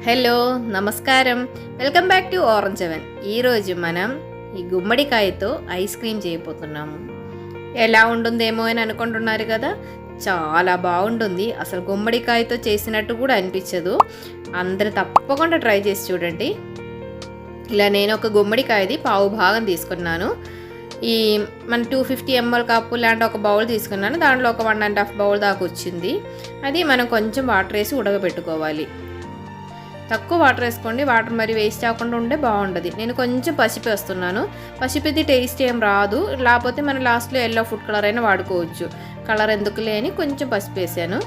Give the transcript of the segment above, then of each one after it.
Hello నమస్కారం, welcome back to Orange Heaven. ఈరోజు మనం ఈ గుమ్మడికాయతో ఐస్ క్రీమ్ చేయబోతున్నాము. ఎలా ఉంటుందేమో అని అనుకుంటున్నారు కదా, చాలా బాగుంటుంది. అసలు గుమ్మడికాయతో చేసినట్టు కూడా అనిపించదు. అందరూ తప్పకుండా ట్రై చేసి చూడండి. ఇలా నేను ఒక గుమ్మడికాయది పావు భాగం తీసుకున్నాను. ఈ మన 250 ml కప్పు లాంటి ఒక బౌల్ తీసుకున్నాను. దాంట్లో ఒక 1.5 బౌల్ దాకా వచ్చింది. అది మనం కొంచెం వాటర్ వేసి ఉడకబెట్టుకోవాలి. తక్కువ వాటర్ వేసుకోండి, వాటర్ మరి వేస్ట్ అవ్వకుండా ఉంటే బాగుంటుంది. నేను కొంచెం పసుపు వేస్తున్నాను. పసుపుది టేస్ట్ ఏం రాదు, లేకపోతే మనం లాస్ట్లో ఎల్లో ఫుడ్ కలర్ అయినా వాడుకోవచ్చు. కలర్ ఎందుకు లేని కొంచెం పసుపు వేసాను.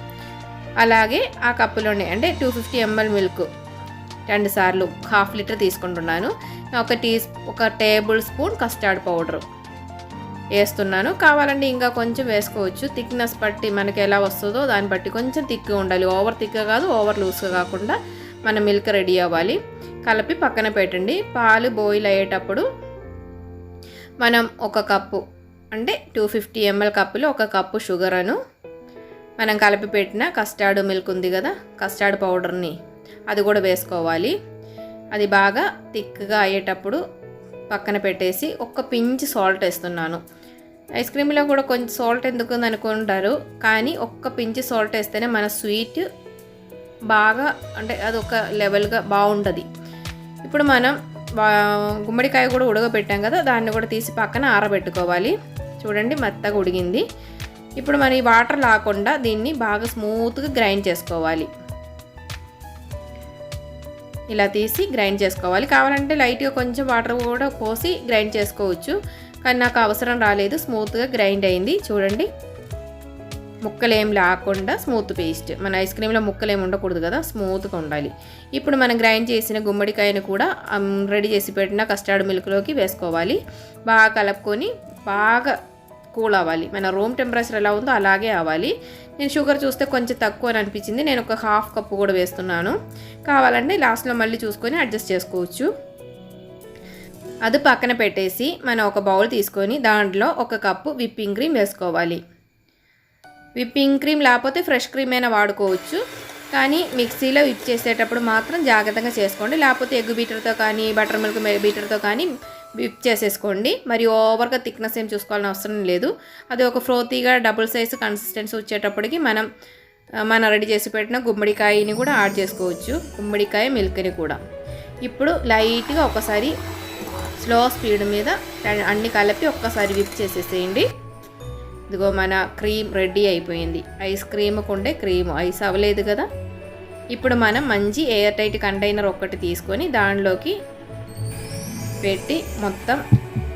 అలాగే ఆ కప్పులోనే అంటే 250 ml మిల్క్ 2 సార్లు 1/2 లీటర్ తీసుకుంటున్నాను. ఒక టేబుల్ స్పూన్ కస్టర్డ్ పౌడర్ వేస్తున్నాను. కావాలంటే ఇంకా కొంచెం వేసుకోవచ్చు. థిక్నెస్ బట్టి మనకి ఎలా వస్తుందో దాన్ని బట్టి కొంచెం థిక్గా ఉండాలి. ఓవర్ థిక్గా కాదు, ఓవర్ లూజ్గా కాకుండా మన మిల్క్ రెడీ అవ్వాలి. కలిపి పక్కన పెట్టండి. పాలు బాయిల్ అయ్యేటప్పుడు మనం ఒక కప్పు అంటే 250 ml కప్పులో ఒక కప్పు షుగర్ అను మనం కలిపి పెట్టిన కస్టర్డ్ మిల్క్ ఉంది కదా, కస్టర్డ్ పౌడర్ని అది కూడా వేసుకోవాలి. అది బాగా థిక్గా అయ్యేటప్పుడు పక్కన పెట్టేసి ఒక పించ్ సాల్ట్ వేస్తున్నాను. ఐస్ క్రీమ్లో కూడా కొంచెం సాల్ట్ ఎందుకు అనుకుంటారు, కానీ ఒక్క పించ్ సాల్ట్ వేస్తేనే మన స్వీట్ బాగా అంటే అది ఒక లెవెల్గా బాగుంటుంది. ఇప్పుడు మనం గుమ్మడికాయ కూడా ఉడకబెట్టాం కదా, దాన్ని కూడా తీసి పక్కన ఆరబెట్టుకోవాలి. చూడండి మెత్తగా ఉడిగింది. ఇప్పుడు మనం ఈ వాటర్ లేకుండా దీన్ని బాగా స్మూత్గా గ్రైండ్ చేసుకోవాలి. ఇలా తీసి గ్రైండ్ చేసుకోవాలి. కావాలంటే లైట్గా కొంచెం వాటర్ కూడా పోసి గ్రైండ్ చేసుకోవచ్చు, కానీ నాకు అవసరం రాలేదు. స్మూత్గా గ్రైండ్ అయింది. చూడండి, ముక్కలేం లేకుండా స్మూత్ పేస్ట్. మన ఐస్ క్రీమ్లో ముక్కలేం ఉండకూడదు కదా, స్మూత్గా ఉండాలి. ఇప్పుడు మనం గ్రైండ్ చేసిన గుమ్మడికాయను కూడా రెడీ చేసి పెట్టిన కస్టర్డ్ మిల్క్లోకి వేసుకోవాలి. బాగా కలుపుకొని బాగా కూల్ అవ్వాలి. మన రూమ్ టెంపరేచర్ ఎలా ఉందో అలాగే అవ్వాలి. నేను షుగర్ చూస్తే కొంచెం తక్కువ అని అనిపించింది. నేను ఒక 1/2 కప్పు కూడా వేస్తున్నాను. కావాలంటే లాస్ట్లో మళ్ళీ చూసుకొని అడ్జస్ట్ చేసుకోవచ్చు. అది పక్కన పెట్టేసి మనం ఒక బౌల్ తీసుకొని దాంట్లో ఒక కప్పు విప్పింగ్ క్రీమ్ వేసుకోవాలి. విప్పింగ్ క్రీమ్ లేకపోతే ఫ్రెష్ క్రీమ్ అయినా వాడుకోవచ్చు, కానీ మిక్సీలో విప్ చేసేటప్పుడు మాత్రం జాగ్రత్తగా చేసుకోండి. లేకపోతే ఎగ్ బీటర్తో కానీ బటర్ మిల్క్ బీటర్తో కానీ విప్ చేసేసుకోండి. మరి ఓవర్గా థిక్నెస్ ఏం చూసుకోవాలని అవసరం లేదు. అది ఒక ఫ్రోతీగా డబుల్ సైజ్ కన్సిస్టెన్సీ వచ్చేటప్పటికి మనం రెడీ చేసి పెట్టిన గుమ్మడికాయని కూడా యాడ్ చేసుకోవచ్చు. గుమ్మడికాయ మిల్క్ని కూడా ఇప్పుడు లైట్గా ఒకసారి స్లో స్పీడ్ మీద అన్ని కలిపి ఒక్కసారి విప్ చేసేసేయండి. ఇదిగో మన క్రీమ్ రెడీ అయిపోయింది. ఐస్ క్రీమ్కు ఉండే క్రీమ్ ఐస్ అవ్వలేదు కదా. ఇప్పుడు మనం మంచి ఎయిర్ టైట్ కంటైనర్ ఒకటి తీసుకొని దానిలోకి పెట్టి మొత్తం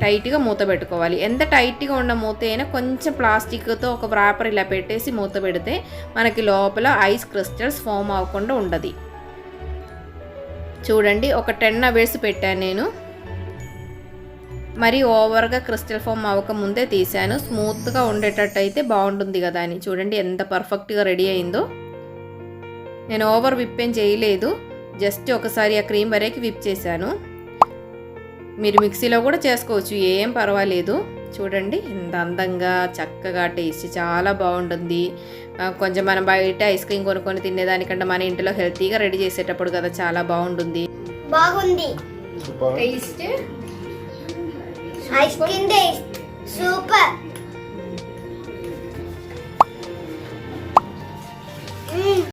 టైట్గా మూత పెట్టుకోవాలి. ఎంత టైట్గా ఉన్న మూత అయినా కొంచెం ప్లాస్టిక్తో ఒక వ్రాపర్ ఇలా పెట్టేసి మూత పెడితే మనకి లోపల ఐస్ క్రిస్టల్స్ ఫామ్ అవ్వకుండా ఉండదు. చూడండి, ఒక 10 hours పెట్టాను నేను. మరి ఓవర్గా క్రిస్టల్ ఫామ్ అవ్వకముందే తీసాను. స్మూత్గా ఉండేటట్టు అయితే బాగుంటుంది కదా అని. చూడండి ఎంత పర్ఫెక్ట్గా రెడీ అయిందో. నేను ఓవర్ విప్ ఏం చేయలేదు, జస్ట్ ఒకసారి ఆ క్రీమ్ వరకు విప్ చేశాను. మీరు మిక్సీలో కూడా చేసుకోవచ్చు, ఏం పర్వాలేదు. చూడండి ఎంత అందంగా చక్కగా టేస్ట్ చాలా బాగుంటుంది. కొంచెం మనం బయట ఐస్ క్రీమ్ కొనుక్కొని తినేదానికంటే మన ఇంట్లో హెల్తీగా రెడీ చేసేటప్పుడు కదా చాలా బాగుంటుంది. బాగుంది taste ice cream taste super.